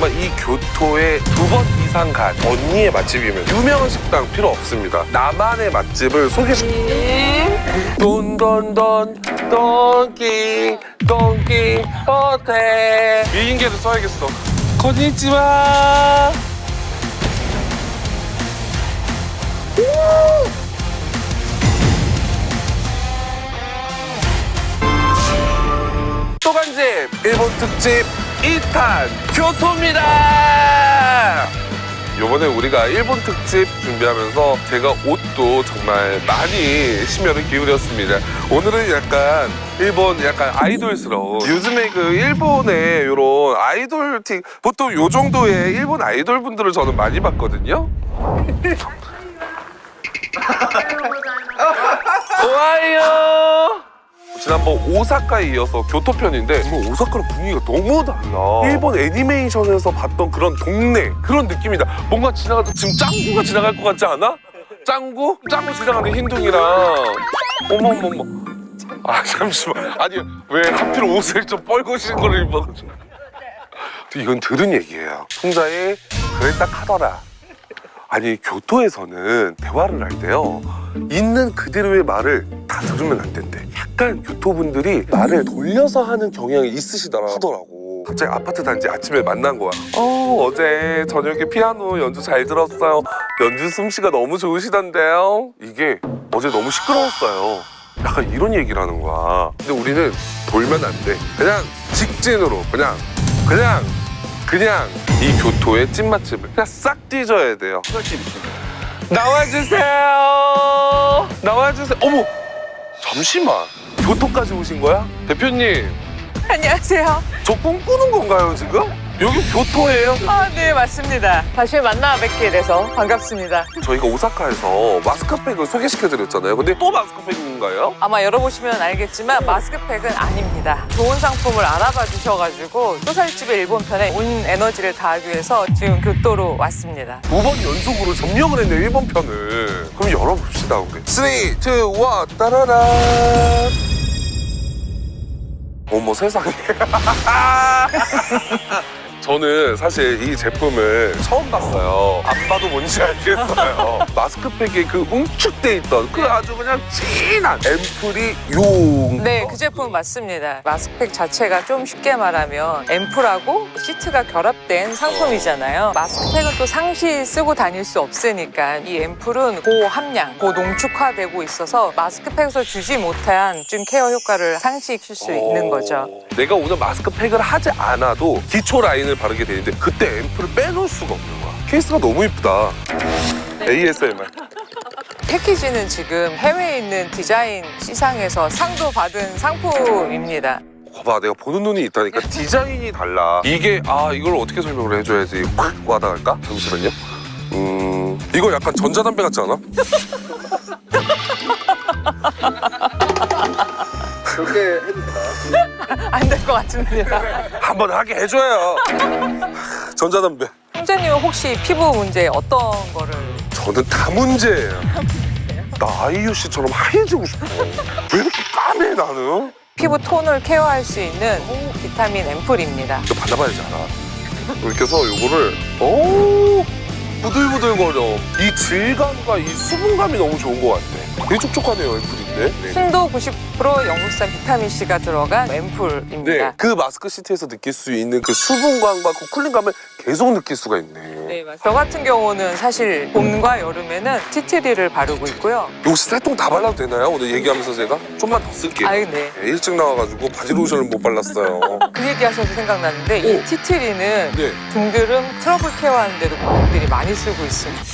정말 이 교토에 2번 이상 간 언니의 맛집이면 유명한 식당 필요 없습니다. 나만의 맛집을 소개시켜드릴게요. 돈돈돈 돈키 호텔 미인계도 써야겠어. konnichiwa. 또간집 일본 특집 2탄 교토입니다. 이번에 우리가 일본 특집 준비하면서 제가 옷도 정말 많이 심혈을 기울였습니다. 오늘은 약간 일본 약간 아이돌스러운 요즘에 그 일본의 이런 아이돌 보통 요 정도의 일본 아이돌 분들을 저는 많이 봤거든요. 좋아요. 지난번 오사카에 이어서 교토편인데 정말 오사카랑 분위기가 너무 달라. 일본 애니메이션에서 봤던 그런 동네 그런 느낌이다. 뭔가 지나가다 지금 짱구가 지나갈 것 같지 않아? 짱구? 짱구 지나가는 흰둥이랑 어머머머. 아 잠시만. 아니 왜 하필 옷을 좀 뻘거신 거를 입어가지고. 이건 들은 얘기예요. 풍자에 그랬다 카더라. 아니 교토에서는 대화를 할 때요 있는 그대로의 말을 다 들으면 안 된대. 약간 교토분들이 말을 돌려서 하는 경향이 있으시더라 하더라고. 갑자기 아파트 단지 아침에 만난 거야. 어제 저녁에 피아노 연주 잘 들었어요. 연주 솜씨가 너무 좋으시던데요. 이게 어제 너무 시끄러웠어요. 약간 이런 얘기를 하는 거야. 근데 우리는 돌면 안 돼. 그냥 직진으로 그냥 이 교토의 찐맛집을 그냥 싹 뒤져야 돼요. 나와주세요. 나와주세요. 어머, 잠시만. 교토까지 오신 거야? 대표님, 안녕하세요. 저 꿈꾸는 건가요 지금? 여기 교토예요? 아, 네, 맞습니다. 다시 만나 뵙게 돼서 반갑습니다. 저희가 오사카에서 마스크팩을 소개시켜드렸잖아요. 근데 또 마스크팩인가요? 아마 열어보시면 알겠지만 마스크팩은 아닙니다. 좋은 상품을 알아봐 주셔가지고 소살집의 일본 편에 온 에너지를 다하기 위해서 지금 교토로 왔습니다. 2번 연속으로 점령을 했네, 일본 편을. 그럼 열어봅시다, 우리. 3, 2, 1, 따라란. 어머, 세상에. 저는 사실 이 제품을 처음 봤어요. 안 봐도 뭔지 알겠어요. 마스크팩에 그 응축돼 있던 그 아주 그냥 진한 앰플이 용. 네, 그 제품 맞습니다. 마스크팩 자체가 좀 쉽게 말하면 앰플하고 시트가 결합된 상품이잖아요. 마스크팩은 또 상시 쓰고 다닐 수 없으니까 이 앰플은 고함량, 고농축화되고 있어서 마스크팩에서 주지 못한 좀 케어 효과를 상시킬 수 있는 거죠. 내가 오늘 마스크팩을 하지 않아도 기초 라인을 바르게 되는데 그때 앰플을 빼놓을 수가 없는 거야. 케이스가 너무 이쁘다. ASMR. 패키지는 지금 해외에 있는 디자인 시상에서 상도 받은 상품입니다. 봐봐, 내가 보는 눈이 있다니까. 디자인이 달라. 이게 이걸 어떻게 설명을 해줘야지 확 와닿을까? 잠시만요. 이거 약간 전자담배 같지 않아? 그렇게 해도 되나? 안 될 것 같습니다. 한번 하게 해줘요. 전자담배. 홍자님은 혹시 피부 문제 어떤 거를? 저는 다 문제예요. 나 아이유 씨처럼 하얘지고 싶어. 왜 이렇게 까매 나는? 피부 톤을 케어할 수 있는 비타민 앰플입니다. 이거 발라봐야지 알아. 이렇게 해서 이거를 부들부들거려. 이 질감과 이 수분감이 너무 좋은 것 같아. 되게 촉촉하네요, 앰플인데. 순도 90% 영국산 비타민C가 들어간 앰플입니다. 네, 그 마스크 시트에서 느낄 수 있는 그 수분감과 그 쿨링감을 계속 느낄 수가 있네. 네, 맞습니다. 저 같은 경우는 사실 봄과 여름에는 티트리를 바르고 있고요. 혹시 세 통 다 발라도 되나요? 오늘 얘기하면서 제가? 좀만 더 쓸게요. 네. 네, 일찍 나와가지고 바디로션을 못 발랐어요. 그 얘기하셔서 생각났는데 이 티트리는 네. 등드름 트러블 케어하는데도 고객들이 많이 쓰고 있습니다.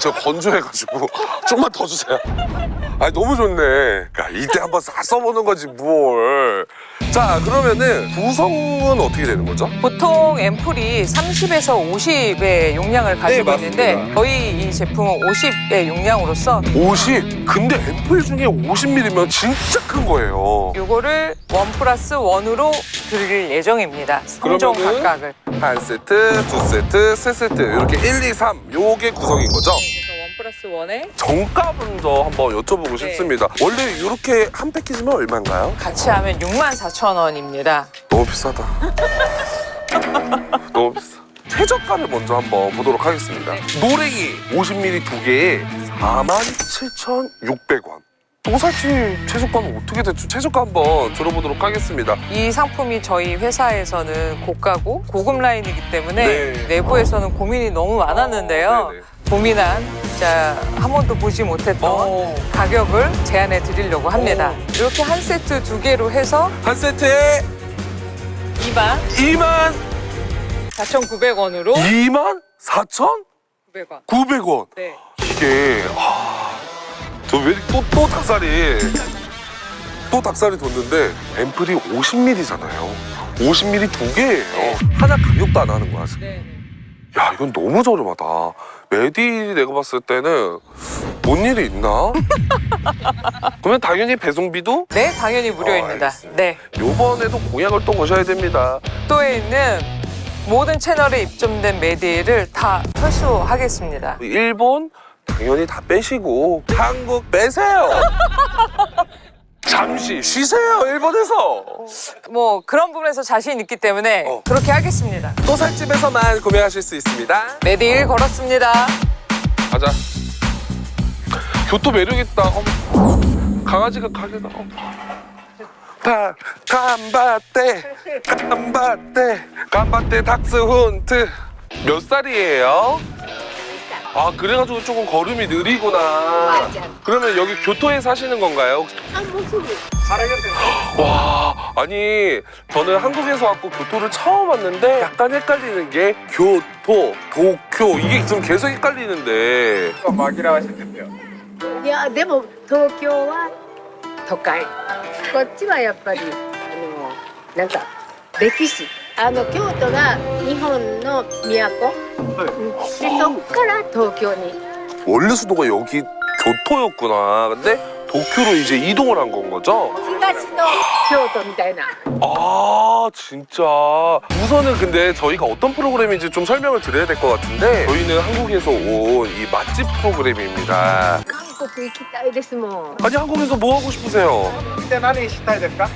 제가 건조해가지고 좀만 더 주세요. 너무 좋네. 그러니까 이때 한번 싹 써보는 거지 뭘. 자, 그러면은 구성은 어떻게 되는 거죠? 보통 앰플이 30에서 50의 용량을 가지고 맞습니다. 있는데 저희 이 제품은 50의 용량으로서 50? 근데 앰플 중에 50ml면 진짜 큰 거예요. 요거를 1+1으로 드릴 예정입니다. 3종 그러면은 각각을. 한 세트, 두 세트, 세 세트 이렇게 1, 2, 3 요게 구성인 거죠? 그래서 1+1에 정가분 더 한번 여쭤보고 싶습니다. 원래 이렇게 한 패키지면 얼마인가요? 같이 하면 64,000원입니다. 너무 비싸다. 너무 비싸. 최저가를 먼저 한번 보도록 하겠습니다. 노랭이 50ml 2개에 47,600원. 도살치 최저가는 어떻게 됐죠? 최저가 한번 들어보도록 하겠습니다. 이 상품이 저희 회사에서는 고가고 고급 라인이기 때문에 네. 내부에서는 고민이 너무 많았는데요. 네네. 고민한 진짜 한 번도 보지 못했던 가격을 제안해 드리려고 합니다. 이렇게 한 세트 2개로 해서 한 세트에 24,900원으로 24,900원. 900원. 네. 이게 저 왜 또 닭살이 돋는데 앰플이 50ml잖아요. 50ml 2개예요. 하나 가격도 안 하는 거야 지금. 네. 야 이건 너무 저렴하다. 메디 내가 봤을 때는 뭔 일이 있나? 그러면 당연히 배송비도 네, 당연히 무료입니다. 알겠습니다. 네. 요번에도 공약을 또 거셔야 됩니다. 또에 있는 모든 채널에 입점된 메디를 다 철수하겠습니다. 일본 당연히 다 빼시고 한국 빼세요. 잠시 쉬세요 일본에서. 뭐 그런 부분에서 자신 있기 때문에 그렇게 하겠습니다. 또 살집에서만 구매하실 수 있습니다. 메디 1 걸었습니다. 가자. 교토 매력 있다. 강아지가 가게다. 간바떼 닥스훈트. 몇 살이에요? 아 그래가지고 조금 걸음이 느리구나. 그러면 여기 교토에 사시는 건가요? 와 아니 저는 한국에서 왔고 교토를 처음 왔는데 약간 헷갈리는 게 교토, 도쿄 이게 지금 계속 헷갈리는데. 紛らわしいんですよ。いやでも東京は都会こっちはやっぱりなんか歴史京都が日本の都、でそっから東京に 원래 수도가 여기 교토였구나. 근데 도쿄로 이제 이동을 한 건 거죠? 東の京都みたいな 아 진짜 우선은 근데 저희가 어떤 프로그램인지 좀 설명을 드려야 될 것 같은데 저희는 한국에서 온 이 맛집 프로그램입니다. 韓国行きたいですもん 아니 한국에서 뭐 하고 싶으세요? で何したいですか？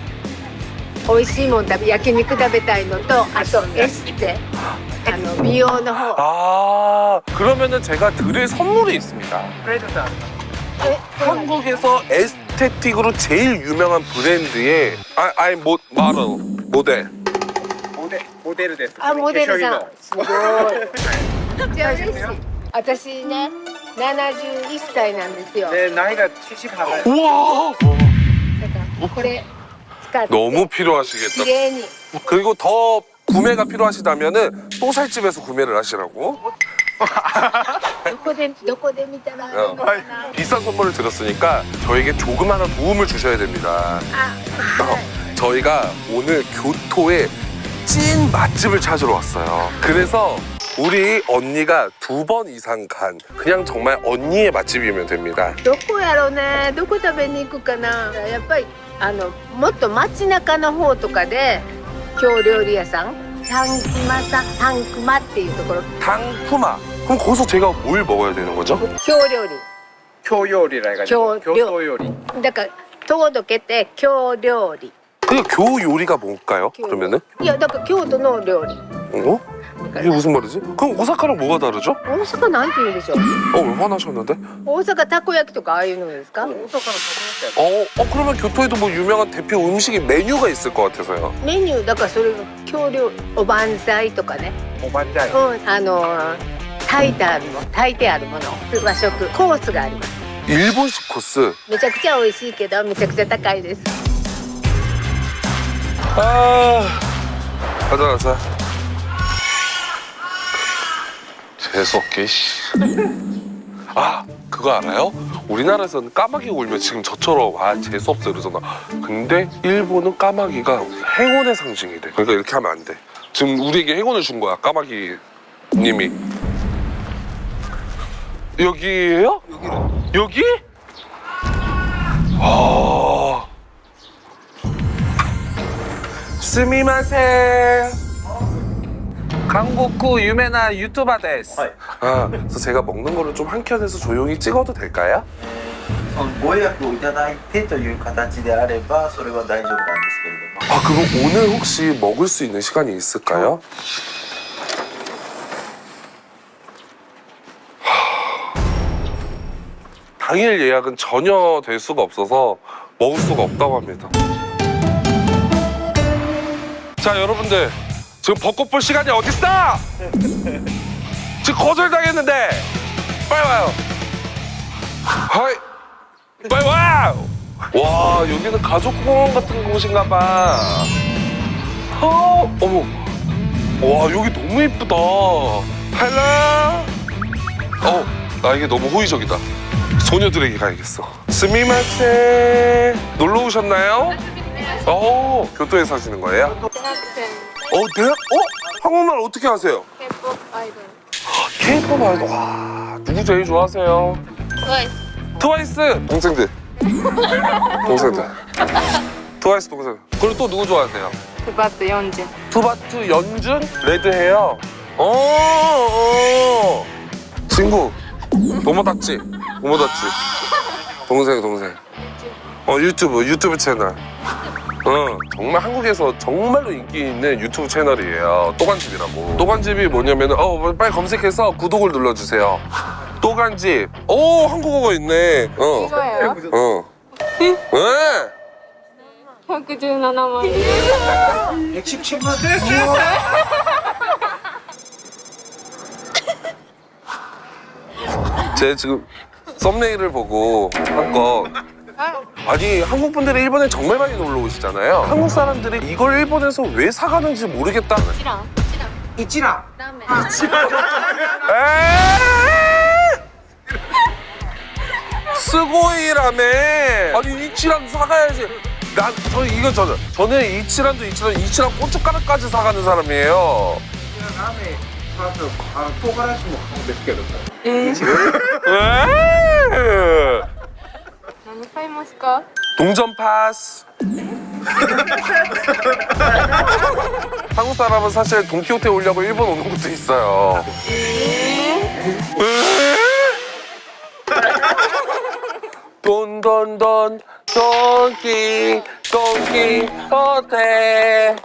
美味しいもん焼肉食べたいのとあとエステ美容の方 아 그러면은 제가 드릴 선물이 있습니다. プレゼントある。 한국에서 에스테틱으로 제일 유명한 브랜드의 아니 모델 モデルです。あモデルさん化すごいじゃあ嬉しい私ね71歳なんですよ粧品の。で나이가78。 우와 だからこれ使って 너무 필요하시겠다. 綺麗に 그리고 더 구매가 필요하시다면은 또 살집에서 구매를 하시라고. どこで見たらいいのかな 비싼 선물을 드렸으니까 저에게 조금 하나 도움을 주셔야 됩니다. あはい 저희가 오늘 교토에 찐 맛집을 찾으러 왔어요. 그래서 우리 언니가 2번 이상 간 그냥 정말 언니의 맛집이면 됩니다. どこやろうねどこ食べに行くかなやっぱりもっと街中の方とかで京料理屋さんタンクマっていうところ 당푸마. 그럼 거기서 제가 뭘 먹어야 되는 거죠? 京料理京料理らいが。京京都料理。だから届けて京料理 그게 교 요리가 뭘까요? 그러면은? いやだから京都の料理 어? 이게 무슨 말이지? 그럼 오사카랑 뭐가 다르죠? 大阪なんて言うんでしょう 왜 화나셨는데? 大阪たこ焼きとかああいうのですか大阪のたこ焼きや。 그러면 교토에도 뭐 유명한 대표 음식이 메뉴가 있을 것 같아서요. メニューだからそれが京料理おばんざいとかねおばんざい。炊いてあるもの和食コースがあります 일본식 코스. めちゃくちゃ美味しいけどめちゃくちゃ高いです 가자. 재수없게 씨. 그거 알아요? 우리나라에서는 까마귀 울면 지금 저처럼 재수없어 이러잖아. 근데 일본은 까마귀가 행운의 상징이래. 그러니까 이렇게 하면 안 돼. 지금 우리에게 행운을 준 거야 까마귀 님이. 여기예요? 여기? 스미마셍. 한국 유명한 유튜버 데스. 그래서 제가 먹는 거를 좀 한켠에서 조용히 찍어도 될까요? ご予約をいただいてという形であればそれは大丈夫なんですけれども 그럼 오늘 혹시 먹을 수 있는 시간이 있을까요? 당일 예약은 전혀 될 수가 없어서 먹을 수가 없다고 합니다. 자, 여러분들 지금 벚꽃 볼 시간이 어딨어? 지금 거절당했는데 빨리 와요. 하이, 빨리 와. 와, 여기는 가족공원 같은 곳인가 봐. 어머. 와, 여기 너무 이쁘다. 헬로. 나에게 너무 호의적이다. 소녀들에게 가야겠어. 스미마세. 놀러 오셨나요? 교토에 사시는 거예요? 대학? 한국말 어떻게 하세요? K-pop 아이돌. K-pop 아이돌. 와, 누구 제일 좋아하세요? 트와이스. 동생들. 트와이스 동생. 그리고 또 누구 좋아하세요? 투바트 연진. 투바투 연준? 레드헤어. 친구. 도모다치. 동생. 유튜브 채널. 정말 한국에서 정말로 인기 있는 유튜브 채널이에요. 또간집이라고. 또간집이 뭐냐면 빨리 검색해서 구독을 눌러주세요. 또간집. 한국어가 있네. 이거예요? 네. 117만. 117만. 제 지금 썸네일을 보고 한 거. 아니, 한국 분들이 일본에 정말 많이 놀러 오시잖아요. 한국 사람들이 이걸 일본에서 왜 사가는지 모르겠다. 이치랑. 라멘. 스고이라메. 아니, 이치란 사가야지. 저는 이치란 고춧가루까지 사가는 사람이에요. ラーメンパス唐辛子も買うんですけども。 何買いますか? 동전 파스. 한국 사람은 사실 돈키호테 오려고 일본 오는 것도 있어요. 돈키호테.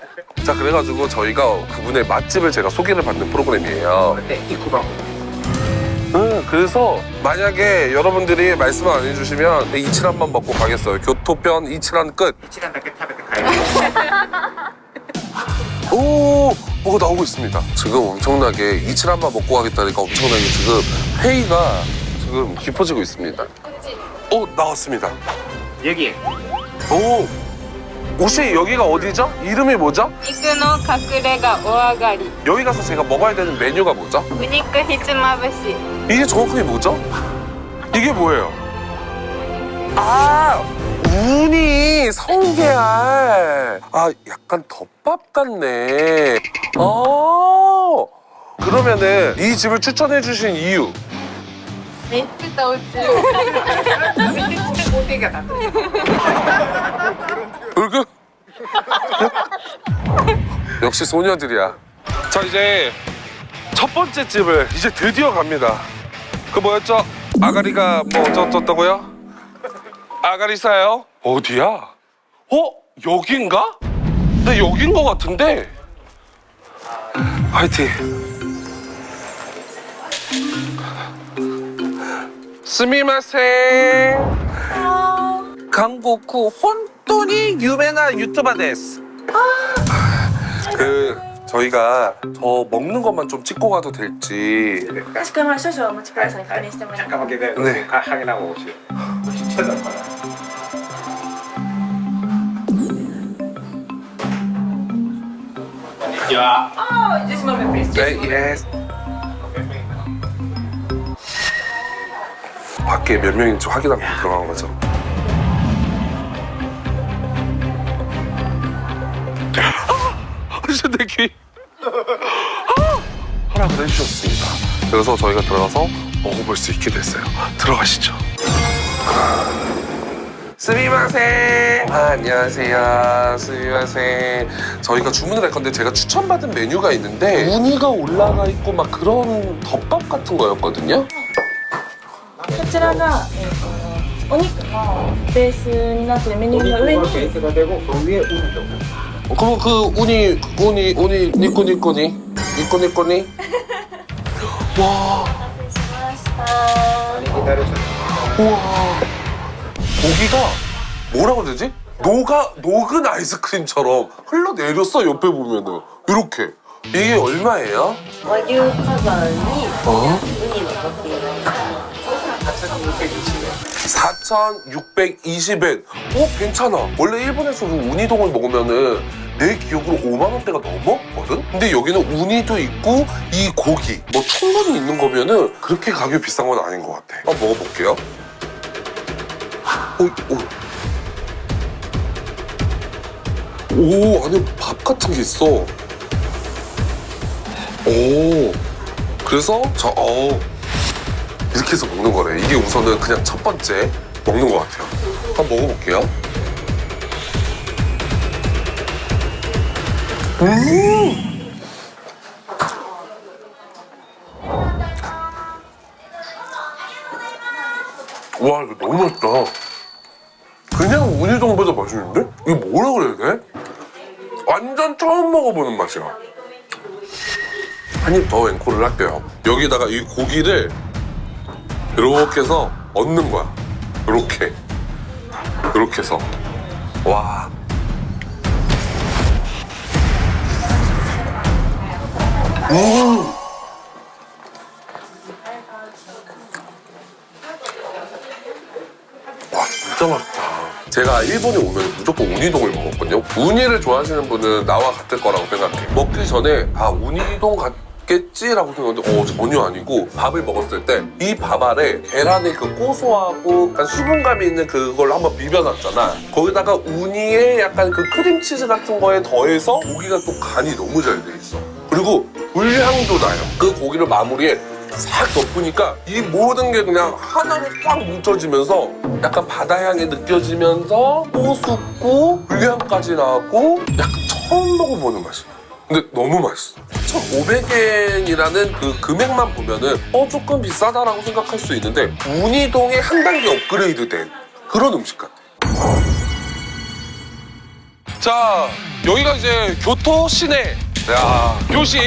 자, 그래가지고 저희가 그분의 맛집을 제가 소개를 받는 프로그램이에요. で1個番号。 그래서 만약에 여러분들이 말씀을 안 해주시면 이치란만 먹고 가겠어요. 교토편 이치란 끝. 一蘭だけ食べて帰る。 오, 뭐가 나오고 있습니다. 지금 엄청나게 이치란만 먹고 가겠다니까 엄청나게 지금 회의가 지금 깊어지고 있습니다. 나왔습니다. 여기. 오, 혹시 여기가 어디죠? 이름이 뭐죠? 肉の隠れ家お上がり。 여기 가서 제가 먹어야 되는 메뉴가 뭐죠? お肉ひつまぶし。 이게 정확하게 뭐죠? 이게 뭐예요? 우니 성게알. 약간 덮밥 같네. 그러면은 이 집을 추천해 주신 이유. めっちゃ美味しい。 工程が立ってる。 얼굴? 역시 소녀들이야. 자, 이제 첫 번째 집을 이제 드디어 갑니다. 그 뭐였죠? 아가리가 뭐 어쩌다고요? 아가리사요? 어디야? 여긴가? 나 여긴 거 같은데? 화이팅. 스미마세. 한국의 本当に有名な 유튜버 데스. 저희가 저 먹는 것만 좀 찍고 가도 될지. かしこまり少々お待ちください。確認してもらいます。 잠깐만 기다려. 네. 확인하고 오시오. 찾아봐라. 야. Just a moment, please. 네, 예스. 밖에 몇 명인지 확인하고 들어간 거죠. 진짜 내 귀. 허락을 해주셨습니다. 그래서 저희가 들어가서 먹어볼 수 있게 됐어요. 들어가시죠. 스미마세. 안녕하세요. 스미마세. 저희가 주문을 할 건데 제가 추천받은 메뉴가 있는데 우니가 올라가 있고 막 그런 덮밥 같은 거였거든요. こちらが、お肉のベースになっているメニューの上に 베이스가 되고 그 위에 우는 거. 그럼 그 우니 니꼬니꼬니. 와. 많이 기다리셨습니다. 우와. 고기가 뭐라고 해야 되지? 녹은 아이스크림처럼 흘러내렸어. 옆에 보면은 이렇게. 이게 얼마예요? 和牛火山に 어? ウニのトッピング 4,620엔. 괜찮아. 원래 일본에서도 우니동을 먹으면은 내 기억으로 5만 원대가 넘었거든? 근데 여기는 우니도 있고 이 고기 뭐 충분히 있는 거면은 그렇게 가격이 비싼 건 아닌 것 같아. 한번 먹어볼게요. 오, 안에 밥 같은 게 있어. 오, 그래서 이렇게 해서 먹는 거래. 이게 우선은 그냥 첫 번째 먹는 것 같아요. 한번 먹어볼게요. 와, 이거 너무 맛있다. 그냥 우니동보다 맛있는데? 이거 뭐라 그래야 돼? 완전 처음 먹어보는 맛이야. 한 입 더 앵콜을 할게요. 여기다가 이 고기를 이렇게 해서 얹는 거야. 이렇게 해서. 와. 와, 진짜 맛있다. 제가 일본에 오면 무조건 우니동을 먹었거든요. 우니를 좋아하시는 분은 나와 같을 거라고 생각해. 먹기 전에 우니동 같겠지라고 생각했는데 전혀 아니고, 밥을 먹었을 때 이 밥 아래 계란의 그 고소하고 약간 수분감이 있는 그걸 한번 비벼놨잖아. 거기다가 우니에 약간 그 크림치즈 같은 거에 더해서 고기가 또 간이 너무 잘 돼 있어. 그리고 물향도 나요. 그 고기를 마무리에 싹 덮으니까 이 모든 게 그냥 하나로 싹 뭉쳐지면서 약간 바다향이 느껴지면서 고소고 물향까지 나고 약간 처음 먹어보는 맛이야. 근데 너무 맛있어. 1,500엔이라는 그 금액만 보면은 조금 비싸다라고 생각할 수 있는데 우니동의 한 단계 업그레이드된 그런 음식 같아. 자, 여기가 이제 교토 시내. 야, 교시.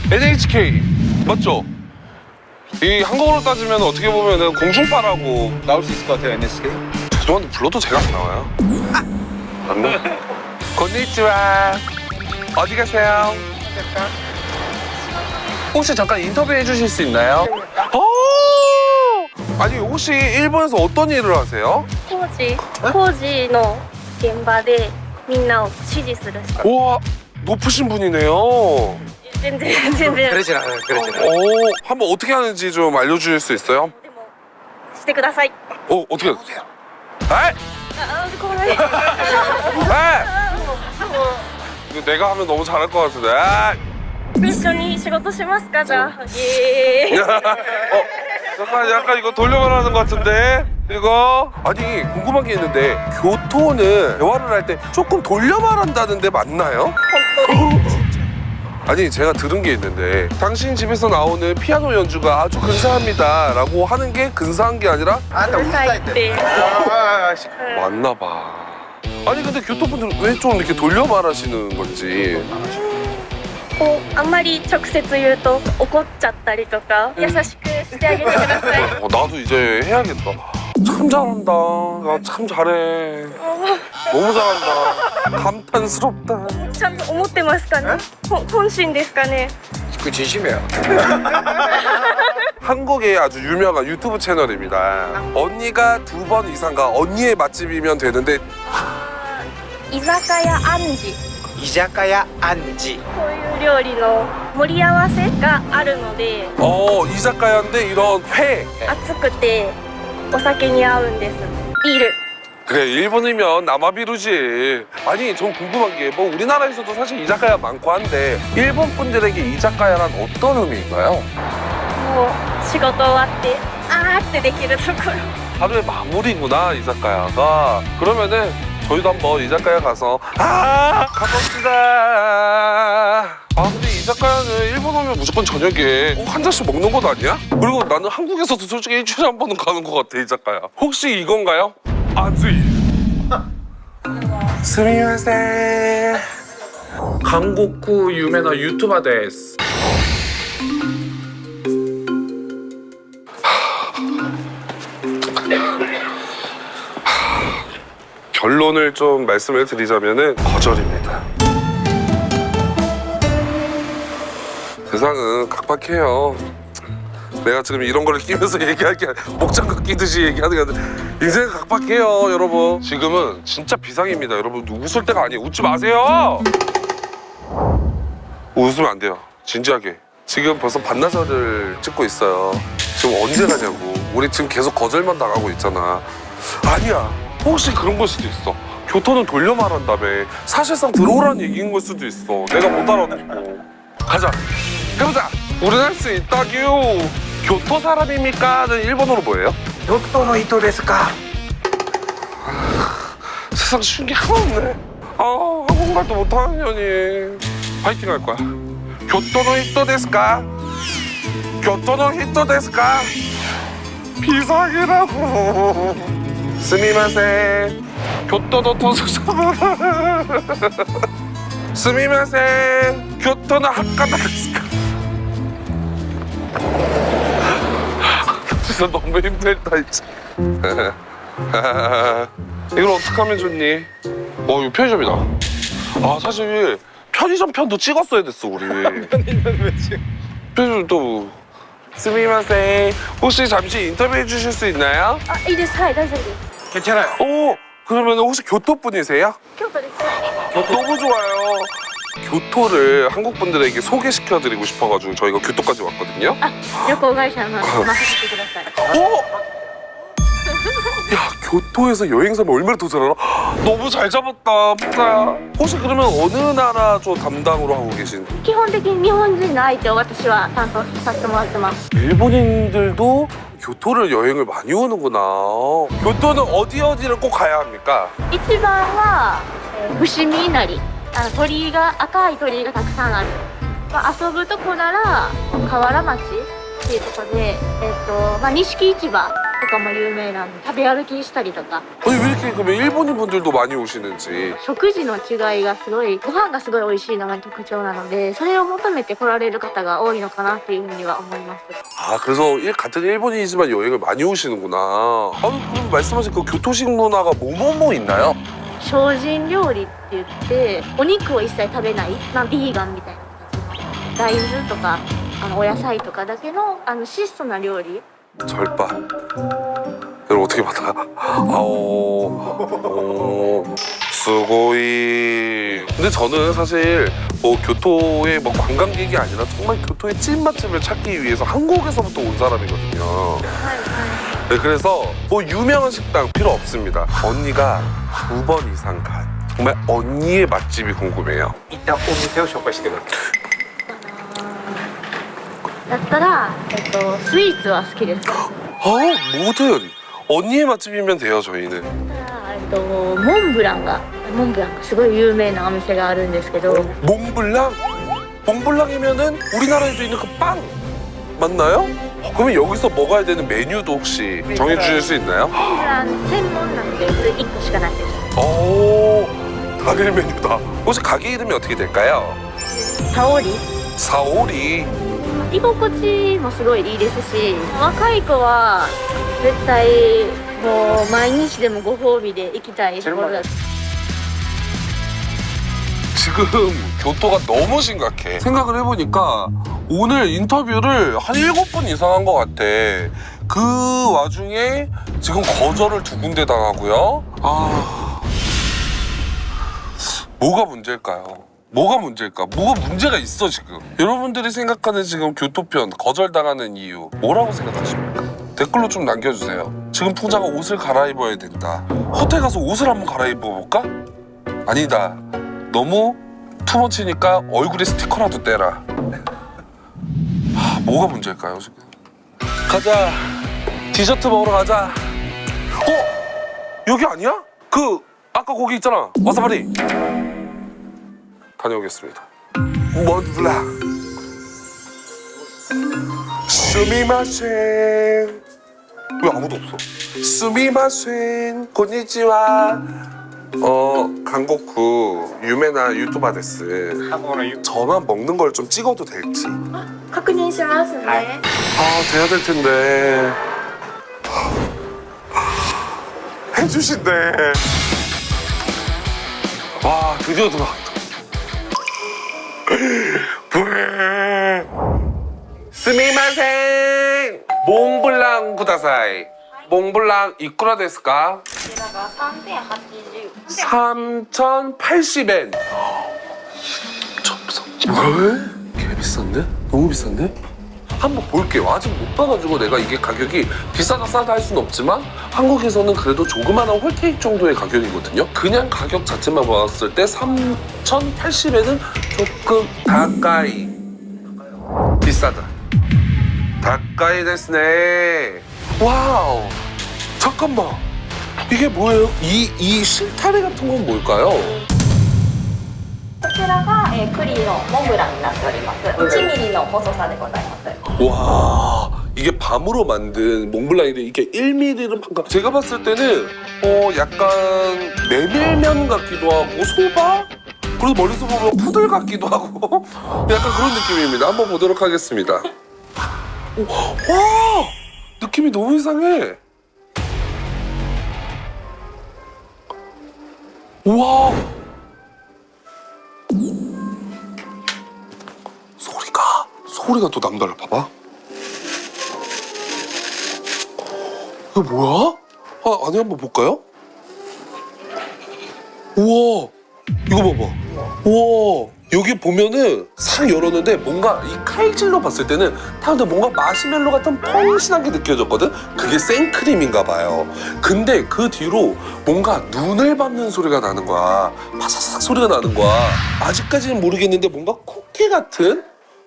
NHK 맞죠? 이 한국어로 따지면 어떻게 보면은 공중파라고 나올 수 있을 것 같아요, NHK. 죄송한데 불러도 제가 안 나와요. 안 나? 건니치와. 어디 가세요? 혹시 잠깐 인터뷰 해주실 수 있나요? 아니 혹시 일본에서 어떤 일을 하세요? 工事の現場でみんなを指示する。 우와, 높으신 분이네요. 全然 그러진 않아요, 그러진 않아요. 한번 어떻게 하는지 좀 알려주실 수 있어요? してください。 어떻게? 에이! これ 에이! 이거 내가 하면 너무 잘할 것 같은데. 에이! 一緒に仕事しますかじゃあ。イエーイ。 약간 이거 돌려말하는 것 같은데 이거 아니 궁금한 게 있는데 교토는 대화를 할 때 조금 돌려말한다는데 맞나요? 아니 제가 들은 게 있는데 당신 집에서 나오는 피아노 연주가 아주 근사합니다 라고 하는 게 근사한 게 아니라 あんたうるさいって。맞나 봐. 아니 근데 교토분들은 왜 좀 이렇게 돌려말하시는 건지. こうあんまり直接言うと怒っちゃったりとか、優しくしてあげてください。 나도 이제 해야겠다. 참 잘한다. 나 참 잘해. 너무 잘한다. 감탄스럽다. ちゃんと思ってますかね。本心ですかね。 그 진심이에요. 한국의 아주 유명한 유튜브 채널입니다. 언니가 2번 이상 가. 언니의 맛집이면 되는데 居酒屋アンジ。 이자카야 안지. こういう料理の盛り合わせがあるので、 이자카야인데 이런 회. 熱くてお酒に合うんです。ビール。 그래 일본이면 나마비루지. 아니 전 궁금한 게 뭐 우리나라에서도 사실 이자카야 많고 한데 일본 분들에게 이자카야란 어떤 의미인가요? もう仕事終わってあーってできるところ。 하루의 마무리구나 이자카야가. 그러면은 저희도 한번 이자카야 가서 가봅시다. 근데 이자카야는 일본 오면 무조건 저녁에 한 잔씩 먹는 것 아니야? 그리고 나는 한국에서도 솔직히 일주일에 한 번은 가는 것 같아 이자카야. 혹시 이건가요? 아즈이. 스미마세. 한국구 유명한 유튜버 데스. 결론을 좀 말씀을 드리자면은 거절입니다. 세상은 각박해요. 내가 지금 이런 거를 끼면서 얘기할 게 목장갑 끼듯이 얘기하는 게 아니라 인생은 각박해요, 여러분. 지금은 진짜 비상입니다, 여러분. 웃을 때가 아니에요. 웃지 마세요. 웃으면 안 돼요, 진지하게. 지금 벌써 반나절을 찍고 있어요. 지금 언제 가냐고. 우리 지금 계속 거절만 당하고 있잖아. 아니야, 혹시 그런 걸 수도 있어. 교토는 돌려 말한다며. 사실상 들어오라는 얘기인 걸 수도 있어. 내가 못 알아듣고. 가자, 해보자. 우린 할 수 있다규. 교토 사람입니까?는 일본어로 뭐예요? どこの糸ですか 세상 쉬운 게 하나 없네. 아, 한국말도 못하는 년이. 파이팅 할 거야. 교토노 히토 데스까? 교토노 히토 데스까? 비상이라고. 스미마세. 교토노 토수사마. 스미마세. 교토노 학과다 데스까? 진짜 너무 힘들다 이제. 이걸 어떻게 하면 좋니? 이거 편의점이다. 아, 사실 편의점 편도 찍었어야 됐어 우리. 편의점 또. 스미마세. 혹시 잠시 인터뷰해 주실 수 있나요? あ、いいです。はい、大丈夫です。 괜찮아요. 오, 그러면 혹시 교토 분이세요? 京都です。 너무 좋아요. 교토를 한국 분들에게 소개시켜드리고 싶어가지고 저희가 교토까지 왔거든요. あ、旅行会社の任せてください。 어? 야, 교토에서 여행사면 얼마나 더 잘 알아? 너무 잘 잡았다, 푸다야. 혹시 그러면 어느 나라 쪽 담당으로 하고 계신? 基本的に日本人の相手を私は担当させてもらってます。 일본인들도 교토를 여행을 많이 오는구나. 교토는 어디를 꼭 가야 합니까? 一番は、伏見稲荷。鳥居が赤い鳥居がたくさんある。まあ、遊ぶとこなら河原町っていうとこで、錦市場とかも有名なんで食べ歩きしたりとか。 아니 왜 이렇게 그러면 일본인 분들도 많이 오시는지. 食事の違いがすごい、ご飯がすごい美味しいのが特徴なので、それを求めて来られる方が多いのかなっていうふうには思います。 아, 그래서 같은 일본인이지만 여행을 많이 오시는구나. 아니, 그럼 말씀하신 그 교토식 문화가 뭐뭐 있나요? 精進料理って言ってお肉を一切食べない、まあ、ビーガンみたいな大豆とかお野菜とかだけの質素な料理。 절밥. 이걸 어떻게 받아? 스고이. 근데 저는 사실 뭐 교토의 뭐 관광객이 아니라 정말 교토의 찐 맛집을 찾기 위해서 한국에서부터 온 사람이거든요. 네, 그래서 뭐 유명한 식당 필요 없습니다. 언니가 2번 이상 간 정말 언니의 맛집이 궁금해요. 行ったお店を紹介してください。だったら、スイーツは好きです。だっ 뭐든 언니의 맛집이면 돼요, 저희는. たら、モンブランがすごい有名なお店があるんですけど、 몽블랑? 몽블랑이면은 우리나라에도 있는 그 빵 맞나요? 그러면 여기서 먹어야 되는 메뉴도 혹시 정해주실 수 있나요? モンブラン専門なのでそれ1個しかないです。 오, 단일 메뉴다. 혹시 가게 이름이 어떻게 될까요? サオリ。 사오리. 居心地もすごいいいですし、若い子は絶対もう毎日でもご褒美で行きたいところだ。 지금 교토가 너무 심각해. 생각을 해보니까 오늘 인터뷰를 한 7번 이상 한 것 같아. 그 와중에 지금 거절을 2군데 당하고요. 아, 뭐가 문제일까요? 뭐가 문제일까? 뭐가 문제가 있어 지금. 여러분들이 생각하는 지금 교토편 거절당하는 이유 뭐라고 생각하십니까? 댓글로 좀 남겨주세요. 지금 풍자가 옷을 갈아입어야 된다. 호텔 가서 옷을 한번 갈아입어볼까? 아니다. 너무 투머치니까 얼굴에 스티커라도 떼라. 뭐가 문제일까요 지금? 가자. 디저트 먹으러 가자. 여기 아니야? 그 아까 거기 있잖아. 와사바리. 다녀오겠습니다. 몬블랑. 스미마셍. 왜 아무도 없어? 스미마셍. 곤니치와. 강곡구 유명한 유튜버 데스. 저만 먹는 걸 좀 찍어도 될지. 確認しますね。 돼야 될 텐데. 해주신대. 와, 드디어 들어갔다. 스미마셍! 몽블랑 구다사이. 몽블랑 이쿠라 데스까? こちらが3080 3,080엔. 참 비싸. 왜? 개 비싼데? 너무 비싼데? 한번 볼게요. 아직 못 봐가지고 내가 이게 가격이 비싸다 싸다 할 수는 없지만 한국에서는 그래도 조그마한 홀케이크 정도의 가격이거든요. 그냥 가격 자체만 봤을 때 3,080엔은 조금 다까이. 비싸다. 다까이 데스네. 와우. 잠깐만. 이게 뭐예요? 이 실타래 같은 건 뭘까요? こちらが、栗のモンブランになっております1ミリの細さでございます 와, 이게 밤으로 만든 몽블랑인데 이게 1mm는 반가. 제가 봤을 때는 약간 메밀면 같기도 하고 소바? 그리고 멀리서 보면 푸들 같기도 하고 약간 그런 느낌입니다. 한번 보도록 하겠습니다. 오, 와, 느낌이 너무 이상해. 우와. 소리가 또 남달라. 봐봐. 이거 뭐야? 안에 한번 볼까요? 우와, 이거 봐봐. 우와, 여기 보면은 싹 열었는데 뭔가 이 칼질로 봤을 때는 근데 뭔가 마시멜로 같은 펑신한 게 느껴졌거든? 그게 생크림인가 봐요. 근데 그 뒤로 뭔가 눈을 밟는 소리가 나는 거야. 바사삭 소리가 나는 거야. 아직까지는 모르겠는데 뭔가 쿠키 같은?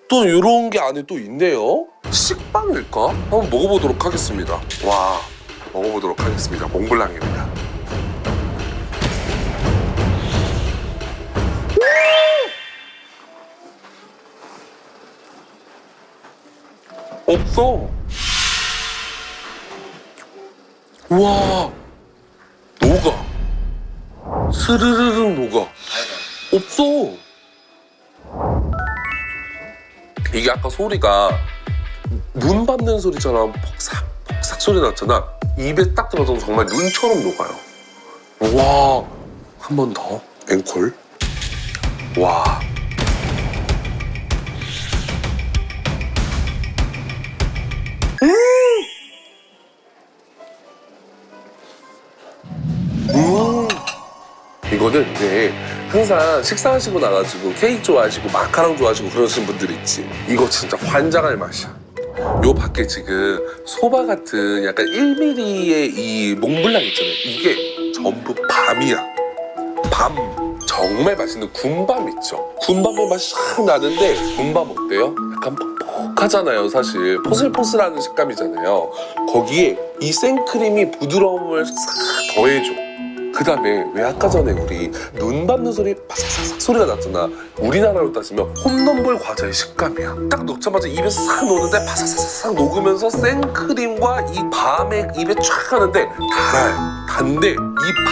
또 이런 게 안에 또 있네요. 식빵일까? 한번 먹어보도록 하겠습니다. 와, 먹어보도록 하겠습니다. 몽블랑입니다. 없어. 우와, 녹아. 스르르르 녹아. 없어. 이게 아까 소리가 눈 밟는 소리처럼 폭삭 폭삭 소리 났잖아. 입에 딱 들어서 정말 눈처럼 녹아요. 와, 한 번 더 앵콜. 와. 이거는 이제 항상 식사하시고 나가지고 케이크 좋아하시고 마카롱 좋아하시고 그러시는 분들 있지. 이거 진짜 환장할 맛이야. 요 밖에 지금 소바 같은 약간 1mm의 이 몽블랑 있잖아요. 이게 전부 밤이야. 밤. 정말 맛있는 군밤 있죠. 군밤의 맛이 싹 나는데 군밤 어때요? 약간 퍽퍽하잖아요. 사실 포슬포슬하는 식감이잖아요. 거기에 이 생크림이 부드러움을 싹 더해줘. 그 다음에 왜 아까 전에 우리 눈 밟는 소리 바삭바삭 소리가 났잖아. 우리나라로 따지면 홈런볼 과자의 식감이야. 딱 넣자마자 입에서 싹 녹는데 바삭바삭 녹으면서 생크림과 이 밤에 입에 쫙 가는데 달아요. 단데 이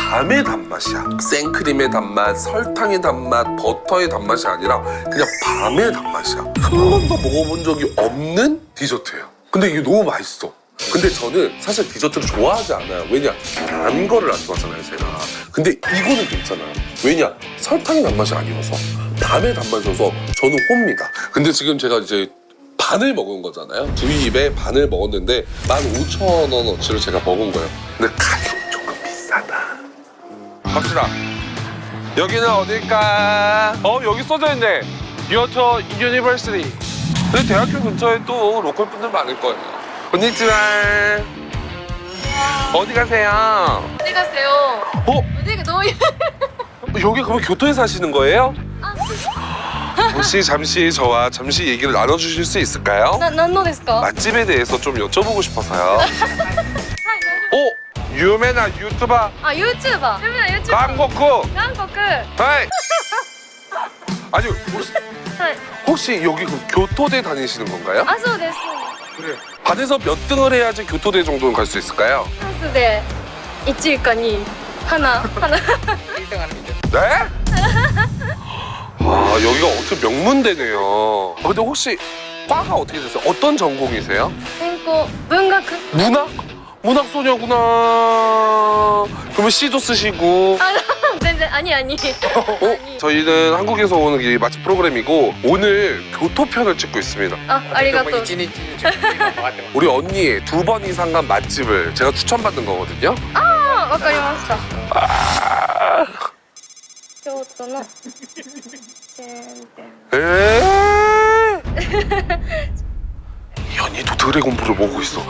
밤의 단맛이야. 생크림의 단맛, 설탕의 단맛, 버터의 단맛이 아니라 그냥 밤의 단맛이야. 한 번도 먹어본 적이 없는 디저트예요. 근데 이게 너무 맛있어. 근데 저는 사실 디저트를 좋아하지 않아요. 왜냐? 단 거를 안 좋아하잖아요, 제가. 근데 이거는 괜찮아요. 왜냐? 설탕의 단맛이 아니어서 밤의 단맛이어서 저는 홈니다. 근데 지금 제가 이제 반을 먹은 거잖아요. 두 입에 반을 먹었는데 15,000원어치를 제가 먹은 거예요. 근데 가격이 조금 비싸다. 갑시다. 여기는 어딜까? 여기 써져 있네. 기어터 유니버시티. 근데 대학교 근처에 또 로컬 분들 많을 거예요. 건니치와. 어디 가세요? 어디 가세요? 어디가 너무 여기 그러면 교토에 사시는 거예요? 혹시 잠시 저와 잠시 얘기를 나눠주실 수 있을까요? 何のですか? 맛집에 대해서 좀 여쭤보고 싶어서요. 유명한 유튜버 아 유튜버. 유명한 유튜버. 강국구. 한국. 하이. 아니 네. 혹시 여기 그 교토대 다니시는 건가요? あそうです 그래. 반에서 몇 등을 해야지 교토대 정도는 갈 수 있을까요? クラスで1位か2位하나 네? 아, 여기가 어떻게 명문대네요. 근데 혹시 과가 어떻게 되세요? 어떤 전공이세요? 専攻文学 문화? 문학소녀구나. 그러면 C도 쓰시고. 全然兄兄 저희는 한국에서 오는 이 맛집 프로그램이고 오늘 교토편을 찍고 있습니다. ありがとう 우리 언니의 2번 이상 간 맛집을 제가 추천받은 거거든요. わかりました京都のチェーン店 이 언니도 드래곤볼을 먹고 있어.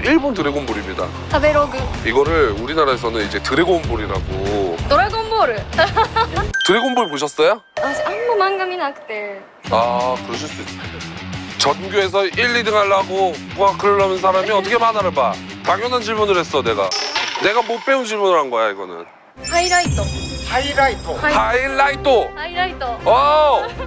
일본 드래곤볼입니다. 食べログ 이거를 우리나라에서는 이제 드래곤볼이라고. ドラゴンボール 드래곤볼 보셨어요? 私あんま漫画見なくて 아, 그러실 수 있어요. 전교에서 1, 2등 하려고 그러려는 사람이 어떻게 만화를 봐? 당연한 질문을 했어, 내가 못 배운 질문을 한 거야, 이거는. ハイライトハイライト。 하이라이트. ハイライト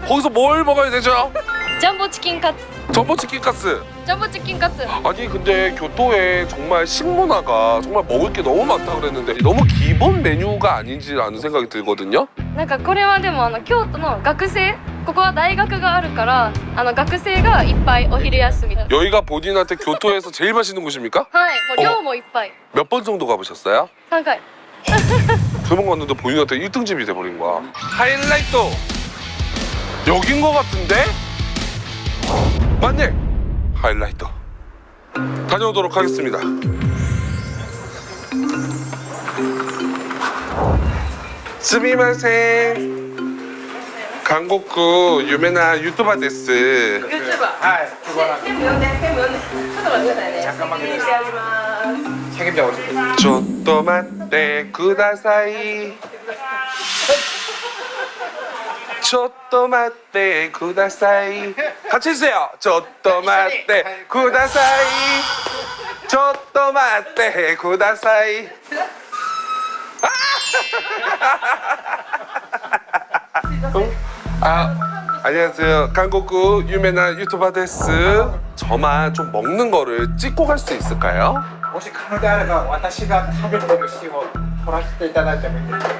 거기서 뭘 먹어야 되죠? ジャンボチキンカツ 전복 치킨 가스. ジャンボチキンカツ 아니 근데 교토에 정말 식문화가 정말 먹을 게 너무 많다 그랬는데 너무 기본 메뉴가 아닌지라는 생각이 들거든요. なんかこれはでも京都の学生ここは大学があるから学生がいっぱいお昼休みだ 여기가 본인한테 교토에서 제일 맛있는 곳입니까? はいもう量もいっぱい 몇 번 정도 가보셨어요? 3回 세 번 갔는데 본인한테 1등집이 돼버린 거야. 하이라이트. 여긴 거 같은데? 맞네. 하이라이트. 다녀오도록 하겠습니다. 스미마셍. 한국구 유명한 유튜버 데스. はい。素晴らしい。책임져 오세요. ちょっと待ってください。ちょっと待ってください。같이 해주세요。ちょっと待ってください。ちょっと待ってください。안녕하세요. 한국구 유명한 유튜버 데스. 저만 좀 먹는 거를 찍고 갈 수 있을까요? もし可能であれば私が食べてるシーンを撮らせていただいてもいいですか。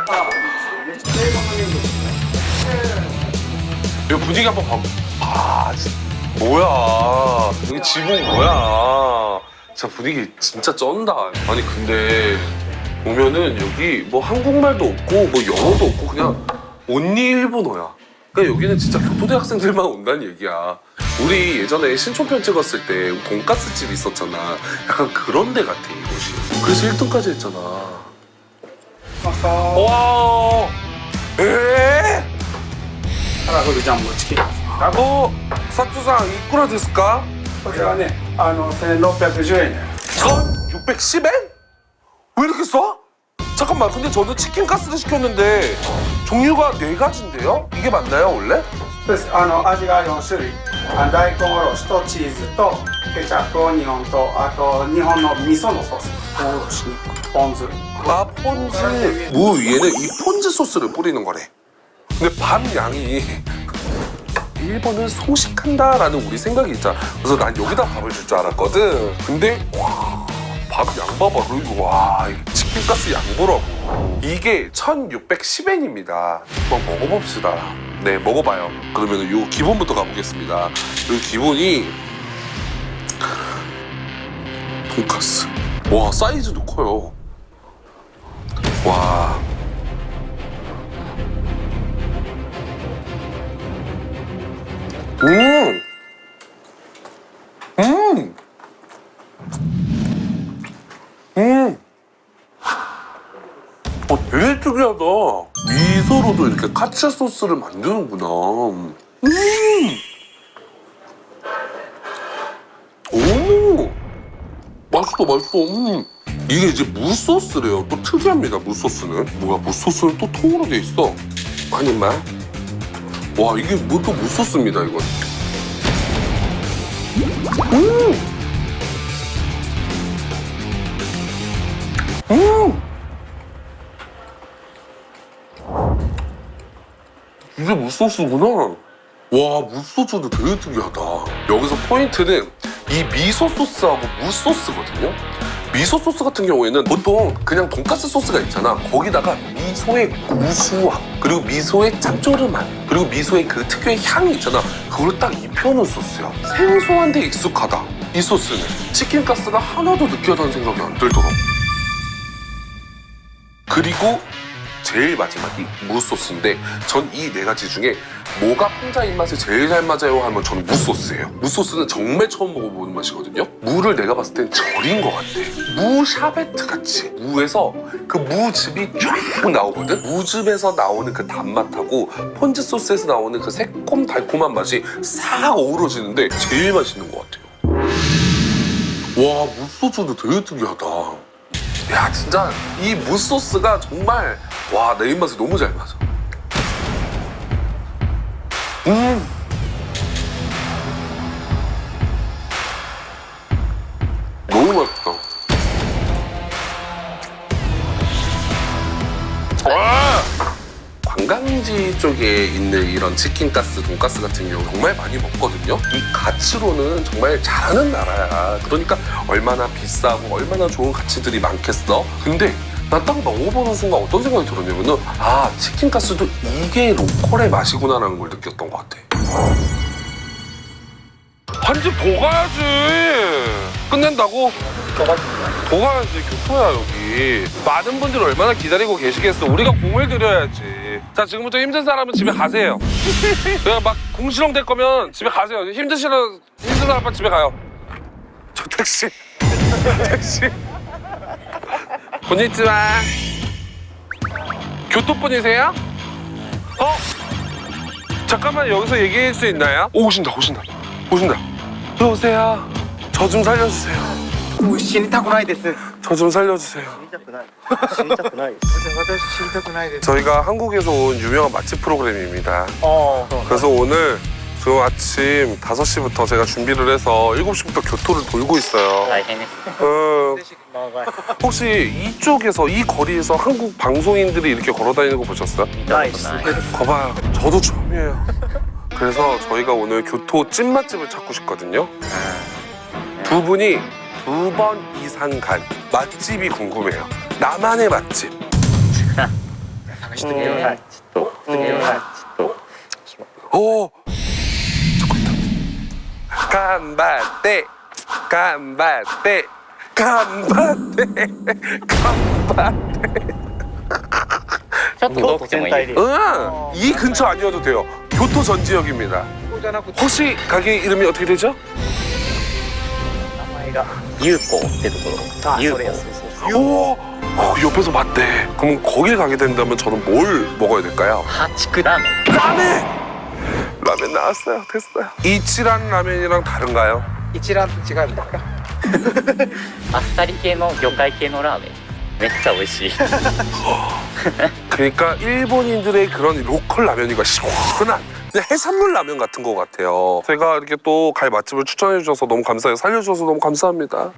여기 분위기 한번 봐. 뭐야? 여기 지붕 뭐야? 진짜 분위기 진짜 쩐다. 아니 근데 보면은 여기 뭐 한국말도 없고 뭐 영어도 없고 그냥 온리 일본어야. 그러니까 여기는 진짜 교토대학생들만 온다는 얘기야. 우리 예전에 신촌편 찍었을 때 돈가스 집 있었잖아. 약간 그런 데 같아 이곳이. 그래서 1등까지 했잖아. 와, 에? カラフルジャンボチキン。 사투상 이쿠라 데스까? こちらはね、1610円です。 1610엔? 왜 이렇게 써? 잠깐만, 근데 저는 치킨 가스를 시켰는데 종류가 4가지인데요? 이게 맞나요 원래? そうです。味が4種類。大根おろしとチーズとケチャップオニオンとあと日本の味噌のソース。おろしポン酢。 아, 폰즈. 무 위에는 이 폰즈 소스를 뿌리는 거래. 근데 밥 양이 일본은 소식한다라는 우리 생각이 있잖아. 그래서 난 여기다 밥을 줄 줄 알았거든. 근데 와, 밥 양 봐봐. 그리고 와, 치킨가스 양 보라고. 이게 1610엔입니다. 한번 먹어봅시다. 네, 먹어봐요. 그러면 요 기본부터 가보겠습니다. 요 기본이 돈가스. 와, 사이즈도 커요. 와. 되게 특이하다. 미소로도 이렇게 카츠 소스를 만드는구나. 오, 맛있어. 이게 이제 무소스래요. 또 특이합니다, 무소스는. 뭐야, 무소스는 또 통으로 돼 있어. 한 입만. 와, 이게 뭐 또 무소스입니다, 이건. 이게 무소스구나. 와, 무소스도 되게 특이하다. 여기서 포인트는 이 미소 소스하고 무소스거든요. 미소 소스 같은 경우에는 보통 그냥 돈가스 소스가 있잖아. 거기다가 미소의 구수함, 그리고 미소의 짭조름함, 그리고 미소의 그 특유의 향이 있잖아. 그걸 딱 입혀놓은 소스야. 생소한데 익숙하다. 이 소스는 치킨 가스가 하나도 느끼하다는 생각이 안 들더라고. 그리고 제일 마지막이 무 소스인데 전 이 네 가지 중에 뭐가 풍자 입맛에 제일 잘 맞아요 하면 저는 무 소스예요. 무 소스는 정말 처음 먹어보는 맛이거든요. 무를 내가 봤을 땐 절인 것 같아. 무 샤베트 같이 무에서 그 무즙이 쫙 나오거든. 무즙에서 나오는 그 단맛하고 폰즈 소스에서 나오는 그 새콤 달콤한 맛이 싹 어우러지는데 제일 맛있는 것 같아요. 와, 무 소스도 되게 특이하다. 야, 진짜 이 무 소스가 정말 와, 내 입맛에 너무 잘 맞아. 너무 맛있다. 와! 관광지 쪽에 있는 이런 치킨 가스, 돈가스 같은 경우 정말 많이 먹거든요. 이 가치로는 정말 잘하는 나라야. 그러니까 얼마나 비싸고 얼마나 좋은 가치들이 많겠어. 근데 나 딱 먹어보는 순간 어떤 생각이 들었냐면은 아, 치킨 가스도 이게 로컬의 맛이구나라는 걸 느꼈던 것 같아. 한 집 더 가야지. 끝낸다고? 더 가야지. 교토야 여기. 많은 분들이 얼마나 기다리고 계시겠어. 우리가 공을 들여야지. 자, 지금부터 힘든 사람은 집에 가세요. 내가 막 궁시렁 될 거면 집에 가세요. 힘든 사람 집에 가요. 저 택시. 고니치와. 교토 분이세요? 잠깐만 여기서 얘기할 수 있나요? 오신다. 여보세요. 저 좀 살려주세요. 死にたくないです 저 좀 살려주세요. 死にたくない私死にたくないです 저희가 한국에서 온 유명한 맛집 프로그램입니다. 그래서 오늘 저 아침 5시부터 제가 준비를 해서 7시부터 교토를 돌고 있어요. 大変です 혹시 이쪽에서 이 거리에서 한국 방송인들이 이렇게 걸어다니는 거 보셨어요? ないです 거봐요. 저도 처음이에요. 그래서 저희가 오늘 교토 찐맛집을 찾고 싶거든요. 두 분이 2번 이상 간 맛집이 궁금해요. 나만의 맛집. 探してくださいちょっと 오! 저거 있다. 간바떼. ちょっとどこ全体で 응! 이 근처 아니어도 돼요. 교토 전 지역입니다. 혹시 가게 이름이 어떻게 되죠? 名前が 유포 ってところ 오! 옆에서 맞대. 그럼 거길 가게 된다면 저는 뭘 먹어야 될까요? 八九ラーメン 라멘! 라멘 나왔어요. 됐어요. 이치란 라멘이랑 다른가요? 一覧と違うんですかあっさり系の魚介系のラーメンめっちゃ美味しい 그러니까 일본인들의 그런 로컬 라면이가 시원한 그냥 해산물 라면 같은 것 같아요. 제가 이렇게 또 갈 맛집을 추천해 주셔서 너무 감사해요. 살려주셔서 너무 감사합니다.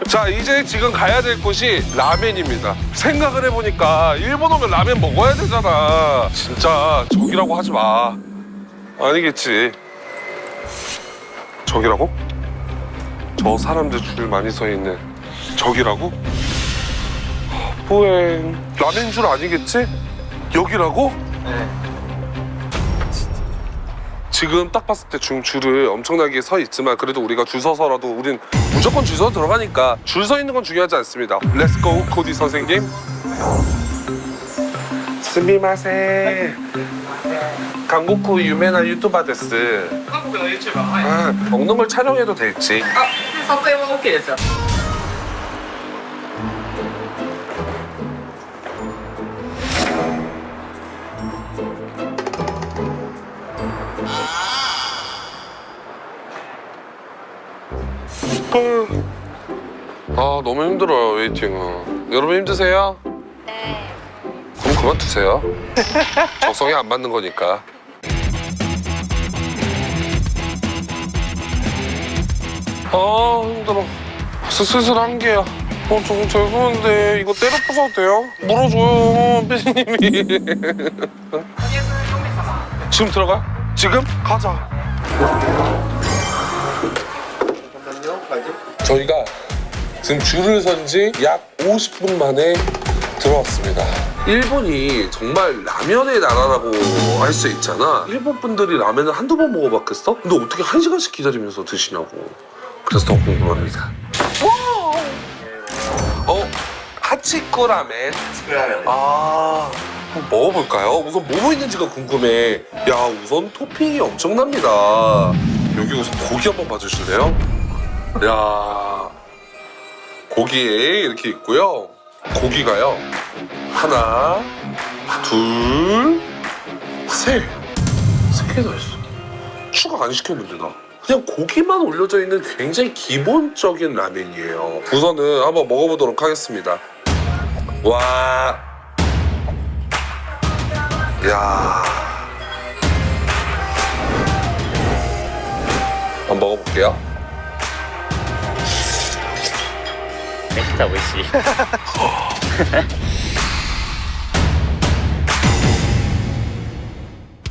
자, 이제 지금 가야 될 곳이 라멘입니다. 생각을 해보니까 일본 오면 라멘 먹어야 되잖아. 진짜 저기라고 하지 마. 아니겠지. 저기라고? 저 사람들 줄 많이 서 있는 저기라고? 뿌엥. 라멘 줄 아니겠지? 여기라고? 네. 지금 딱 봤을 때 지금 줄을 엄청나게 서 있지만 그래도 우리가 줄 서서라도 우린 무조건 줄 서 들어가니까 줄 서 있는 건 중요하지 않습니다. 렛츠고 코디 선생님. 스미마세. 한국의 유명한 유튜버 데스. 한국의 유튜버 먹는 걸 촬영해도 될지. 撮影は OK ですよ 아, 너무 힘들어요 웨이팅은. 여러분 힘드세요? 네. 그럼 그만두세요. 적성에 안 맞는 거니까. 아, 힘들어. 슬슬 한 개야. 저 죄송한데 이거 때려 부숴도 돼요? 물어줘요 피디님이. 지금 들어가? 지금? 가자. 저희가 지금 줄을 선 지 약 50분 만에 돌아왔습니다. 일본이 정말 라면의 나라라고 할 수 있잖아. 일본 분들이 라면을 한두 번 먹어봤겠어? 근데 어떻게 1시간씩 기다리면서 드시냐고. 그래서 더 궁금합니다. 하치쿠 라멘. 아, 한번 먹어볼까요? 우선 뭐뭐 있는지가 궁금해. 야, 우선 토핑이 엄청납니다. 여기 우선 고기 한번 봐주실래요? 야, 고기에 이렇게 있고요. 고기가요. 하나, 둘, 셋. 3개나 있어. 추가 안 시켰는데 나. 그냥 고기만 올려져 있는 굉장히 기본적인 라면이에요. 우선은 한번 먹어보도록 하겠습니다. 와. 야. 한번 먹어볼게요. めっちゃ美味しい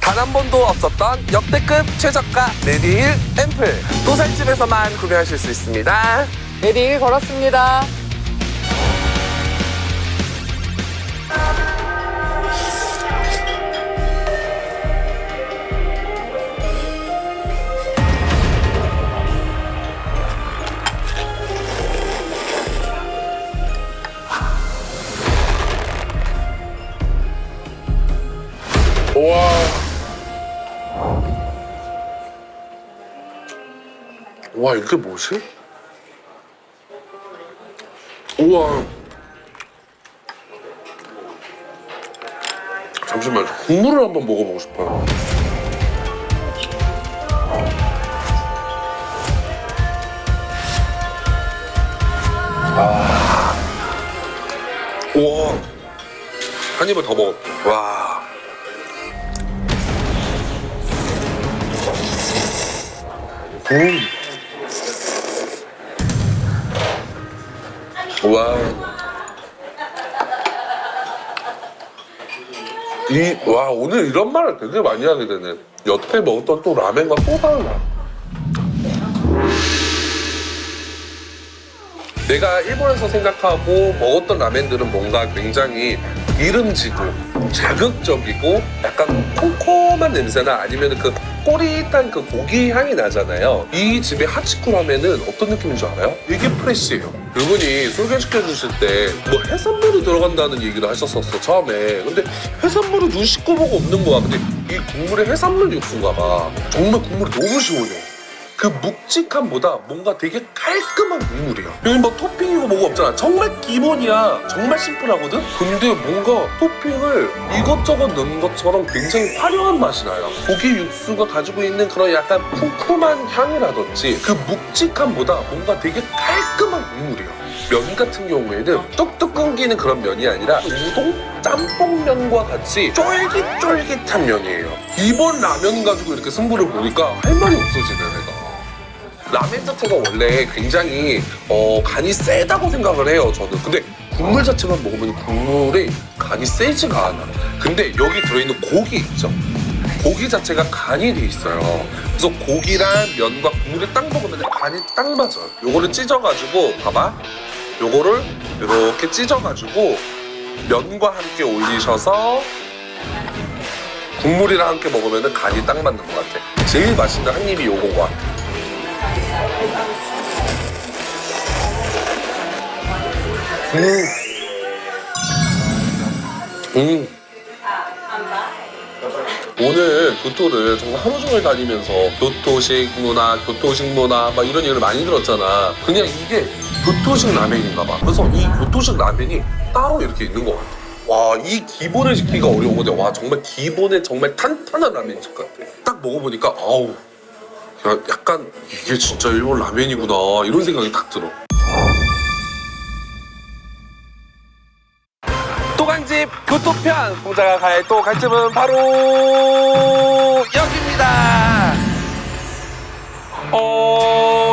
단 한 번도 없었던 역대급 최저가 레디힐 앰플. 도살집에서만 구매하실 수 있습니다. 레디 걸었습니다. 우와. 와, 이게 뭐지? 우와. 잠시만요. 국물을 한번 먹어보고 싶어요. 아. 우와. 한 입을 더 먹을게. 와. 와. 와, 오늘 이런 말을 되게 많이 하게 되네. 여태 먹었던 또 라멘과 또 달라. 내가 일본에서 생각하고 먹었던 라멘들은 뭔가 굉장히 기름지고 자극적이고 약간 콩콩한 냄새나 아니면 그 꼬릿한 그 고기 향이 나잖아요. 이 집의 하치쿠 라멘은 어떤 느낌인 줄 알아요? 되게 프레쉬해요. 그분이 소개시켜 주실 때 뭐 해산물이 들어간다는 얘기를 하셨었어, 처음에. 근데 해산물을 눈 씻고 보고 없는 거야. 근데 이 국물에 해산물 육수인가 봐. 정말 국물이 너무 시원해. 그 묵직함보다 뭔가 되게 깔끔한 국물이야. 여기 뭐 토핑이고 뭐가 없잖아. 정말 기본이야. 정말 심플하거든? 근데 뭔가 토핑을 이것저것 넣은 것처럼 굉장히 화려한 맛이 나요. 고기 육수가 가지고 있는 그런 약간 쿰쿰한 향이라든지 그 묵직함보다 뭔가 되게 깔끔한 국물이야. 면 같은 경우에는 뚝뚝 끊기는 그런 면이 아니라 우동 짬뽕면과 같이 쫄깃쫄깃한 면이에요. 이번 라면 가지고 이렇게 승부를 보니까 할 말이 없어지네, 내가. 라멘 자체가 원래 굉장히 간이 세다고 생각을 해요, 저는. 근데 국물 자체만 먹으면 국물이 간이 세지가 않아. 근데 여기 들어있는 고기 있죠? 고기 자체가 간이 돼 있어요. 그래서 고기랑 면과 국물을 딱 먹으면 간이 딱 맞아요. 요거를 찢어가지고 봐봐. 요거를 이렇게 찢어가지고 면과 함께 올리셔서 국물이랑 함께 먹으면 간이 딱 맞는 것 같아. 제일 맛있는 한 입이 요건 것 같아. 오늘 교토를 정말 하루 종일 다니면서 교토식 문화 막 이런 얘기를 많이 들었잖아. 그냥 이게 교토식 라멘인가 봐. 그래서 이 교토식 라멘이 따로 이렇게 있는 것 같아. 와, 이 기본을 지키기가 어려운 건데, 와, 정말 기본에 정말 탄탄한 라멘집 같아. 딱 먹어보니까 아우, 야, 약간 이게 진짜 일본 라멘이구나 이런 생각이 딱 들어. 또간집 교토편, 공자가 갈 또 갈집은 바로 여기입니다.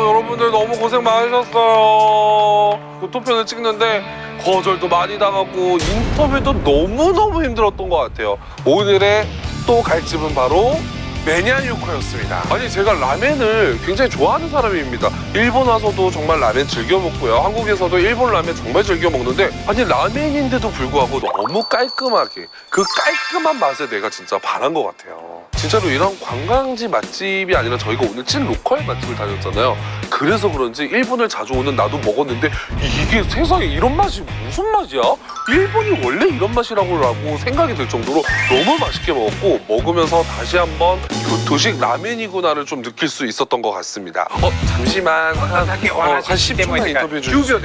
여러분들 너무 고생 많으셨어요. 교토편을 찍는데 거절도 많이 당하고 인터뷰도 너무너무 힘들었던 것 같아요. 오늘의 또 갈집은 바로 메냐유코였습니다. 아니 제가 라멘을 굉장히 좋아하는 사람입니다. 일본 와서도 정말 라멘 즐겨 먹고요. 한국에서도 일본 라멘 정말 즐겨 먹는데 아니 라멘인데도 불구하고 너무 깔끔하게 그 깔끔한 맛에 내가 진짜 반한 것 같아요. 진짜로 이런 관광지 맛집이 아니라 저희가 오늘 찐 로컬 맛집을 다녔잖아요. 그래서 그런지 일본을 자주 오는 나도 먹었는데 이게 세상에 이런 맛이 무슨 맛이야? 일본이 원래 이런 맛이라고 생각이 들 정도로 너무 맛있게 먹었고 먹으면서 다시 한번 교토식 라멘이구나를 좀 느낄 수 있었던 것 같습니다. 잠시만 한 10분만 인터뷰 해주세요.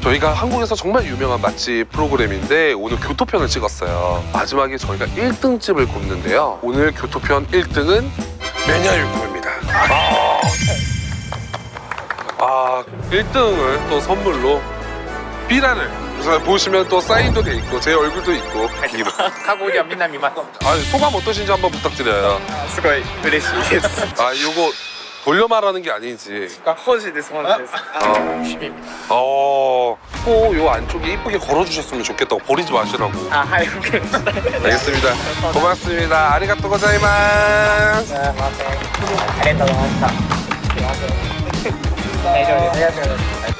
저희가 한국에서 정말 유명한 맛집 프로그램인데 오늘 교토편을 찍었어요. 마지막에 저희가 1등집을 굽는데요. 오늘 교토편 1등은 메냐유코입니다. 1등을 또 선물로 삐라를 보시면 또 사인도 돼 있고 제 얼굴도 있고 카고리아 미나미마스. 소감 어떠신지 한번 부탁드려요. すごい嬉しいです。 요거 돌려 말하는 게 아니지. 本心です本心です。꼭 요 안쪽에 이쁘게 걸어주셨으면 좋겠다고 버리지 마시라고. はい、わかりました。 알겠습니다. 고맙습니다. 아리가또 고자이마스. ありがとうございました。すいません。大丈夫です。ありがとうございます。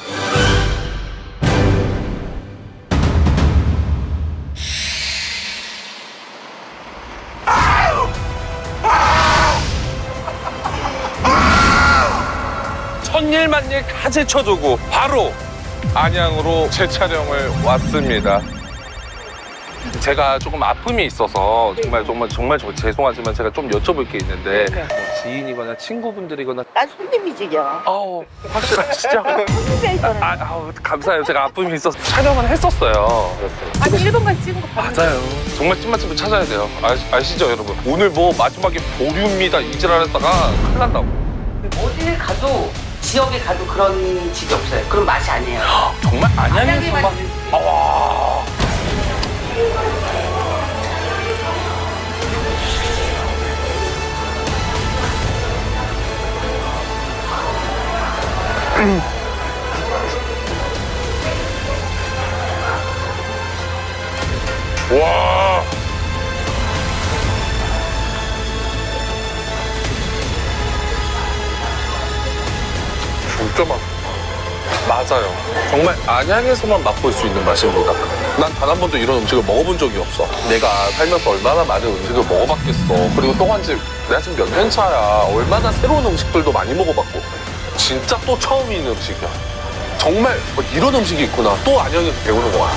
천일만일 가지쳐두고 바로 안양으로 재촬영을 왔습니다. 제가 조금 아픔이 있어서 정말 죄송하지만 제가 좀 여쭤볼 게 있는데 뭐 지인이거나 친구분들이거나 난 손님이지요. 확실하시죠? 감사해요. 제가 아픔이 있어서 촬영을 했었어요. 아니 일본까지 찍은 거 봤는데. 맞아요. 정말 찐맛집을 찾아야 돼요. 아시죠 여러분? 오늘 뭐 마지막에 보류입니다 이지랄 했다가 큰일 난다고. 어디를 가도 지역에 가도 그런 집이 없어요. 그런 맛이 아니에요. 정말 안양에서만 와. 와. 진짜 맞아요. 정말 안양에서만 맛볼 수 있는 맛입니다. 난 단 한 번도 이런 음식을 먹어본 적이 없어. 내가 살면서 얼마나 많은 음식을 먹어봤겠어. 그리고 또 한 집, 내가 지금 몇 년 차야. 얼마나 새로운 음식들도 많이 먹어봤고. 진짜 또 처음 있는 음식이야. 정말 이런 음식이 있구나. 또 안양에서 배우는 거야.